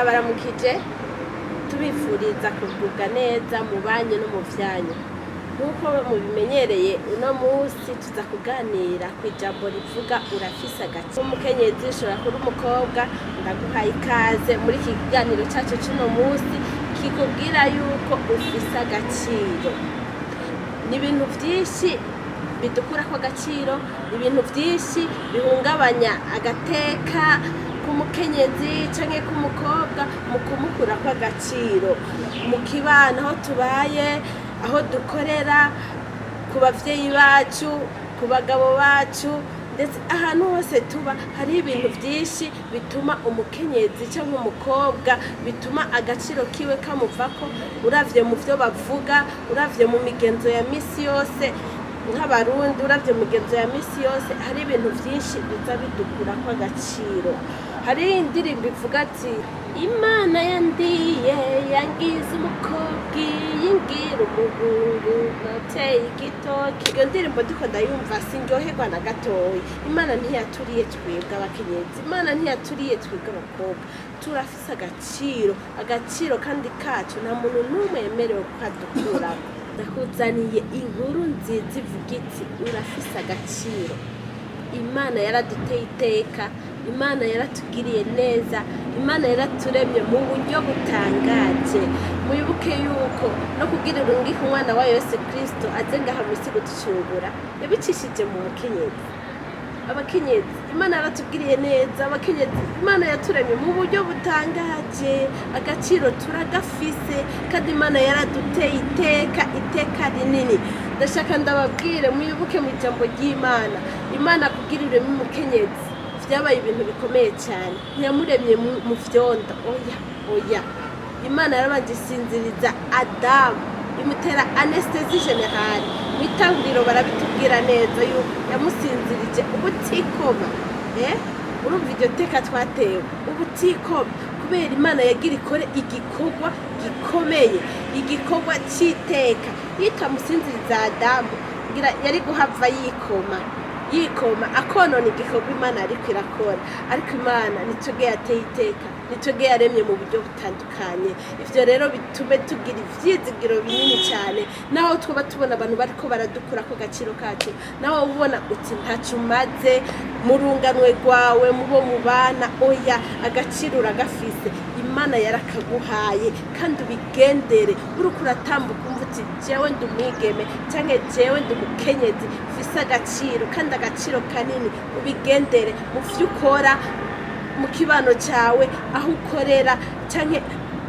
baramukije tubifuriza kugubwa neza mu banyu no mu vyanyu. Nkuko mubimenyereye uno munsi tuza kuganira ku ijambo rivuga urafise agaciro. Umukenyezi ushobora kuba umukobwa, ndaguhaye ikaze muri iki kiganiro cacu c'uno munsi kikubwira yuko ufise agaciro. Ni ibintu vyinshi bidukurako agaciro, ibintu vyinshi bihungabanya agateka k'umukenyezi canke k'umukobwa mu kumukurako agaciro mu kibano, aho tubaye, aho dukorera, ku bavyeyi bacu, ku bagabo bacu, ndetse ahantu hose tuba hari ibintu vyinshi bituma umukenyezi canke umukobwa, bituma agaciro kiwe kamuvako. Uravye mu vyo bavuga, uravye mu migenzo ya misi yose nk'abarundi, uravye mu migenzo ya misi yose hari ibintu vyinshi biza bidukurako agaciro. Hari indirimbo ivuga ati Imana yandiye yangize umukobwa yingira umuhungu nateye igitoki. Iyo ndirimbo ndiko ndayumva sinryoherwa na gatoyi. Imana ntiyaturiye twebwe abakenyezi, Imana ntiyaturiye twebwe abakobwa. Turafise agaciro kandi kacu nta muntu n'umwe yemerewe kukadukurako. Ndakuzaniye inkuru nziza ivuga iti urafise agaciro. Imana yaraduteye iteka, Imana yaratugiriye neza, Imana yaraturemye mu buryo butangaje. Mwibuke yuko no kugira urungike umwana wa Yesu Kristo aze ngaha mw'isi kuducungura yabicishije mu mukenyezi. Abakenyezi Imana yaratugiriye neza, abakenyezi Imana yaturemye mu buryo butangaje. Agaciro turagafise kandi Imana yaraduteye iteka rinini. Ndashaka ndababwire mwibuke mu ijambo ry'Imana, Imana kugiriremo umukenyezi vyabaye ibintu bikomeye cyane. Ntiyamuremye mu vyondo, oya. Imana yarabanje isinziriza Adamu, imutera anesthesi generale. Mw'itanguriro barabitubwira neza yuko yamusinzirije ubutikoma. Urumva iryo teka twatewe ubutikoma, kubera Imana yagira ikore igikorwa gikomeye, igikorwa c'iteka. Yitamusinziriza Adamu ngira yari guhava yikoma akonona igikorwa Imana ariko irakora. Ariko Imana nitwebwe yateye iteka, nitwebwe yaremye mu buryo butandukanye. Ivyo rero bitume tugira ivyizigiro binini cyane, naho twoba tubona abantu bariko baradukurako agaciro kacu, naho ubona uti ntaco umaze mu runganwe rwawe, mubo mubana, oya, agaciro uragafise. Imana yarakaguhaye kandi ubigendere. Uriko uratambuka umva uti jewe ndi umwigeme canke jewe ndi umukenyezi ufise agaciro kandi agaciro kanini. Ubigendere mu vyo ukora, mu kibano cawe, aho ukorera canke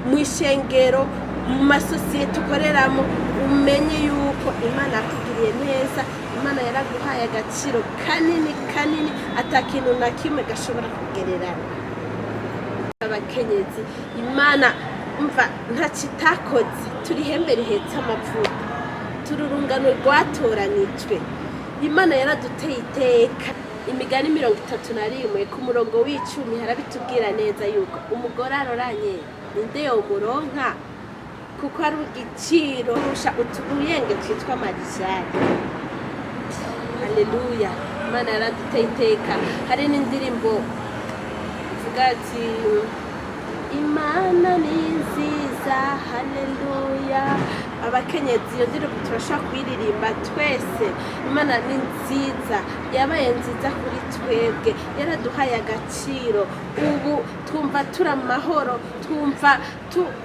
mw'ishengero, mu masosiyete ukoreramo. Umenye yuko Imana yakugiriye neza, Imana yaraguhaye agaciro kanini ata kintu na kimwe gashobora kugererana. Abakenyezi Imana umva ntaco itakoze, turi ihembe rihetse amavuta, turi urungano rwatoranijwe. Imana yaraduteye iteka. Imigani 31 ku murongo w'10 harabitubwira neza yuko umugore aroranye ninde yomuronka, kuko ari igiciro kurusha utubuyenge twitwa marijani. Haleluya, Imana yaraduteye iteka. Hari n'indirimbo ivuga ati Imana ni nziza, haleluya. Abakenyezi iyo ndirimbo turashobora kuyiririmba twese. Imana ni nziza, yabaye nziza kuri twebwe, yaraduhaye agaciro. Ubu twumva turi amahoro, twumva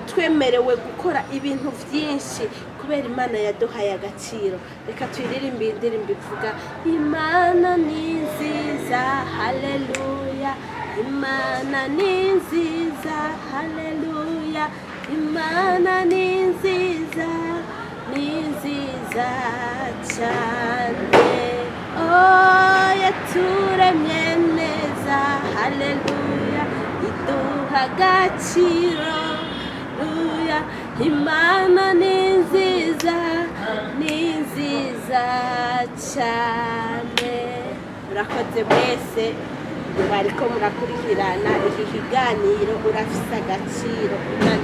twemerewe gukora ibintu vyinshi kubera Imana yaduhaye agaciro. Reka tuyiririmbe indirimbo ivuga Imana ni nziza, haleluya. Imana ni nziza, haleluya. Imana ni nziza cyane. Yaturemye neza, haleluya. Iduha agaciro, haleluya. Imana ni nziza cyane. Murakoze mwese. bariko murakurikirana iki kiganiro urafise agaciro. Imana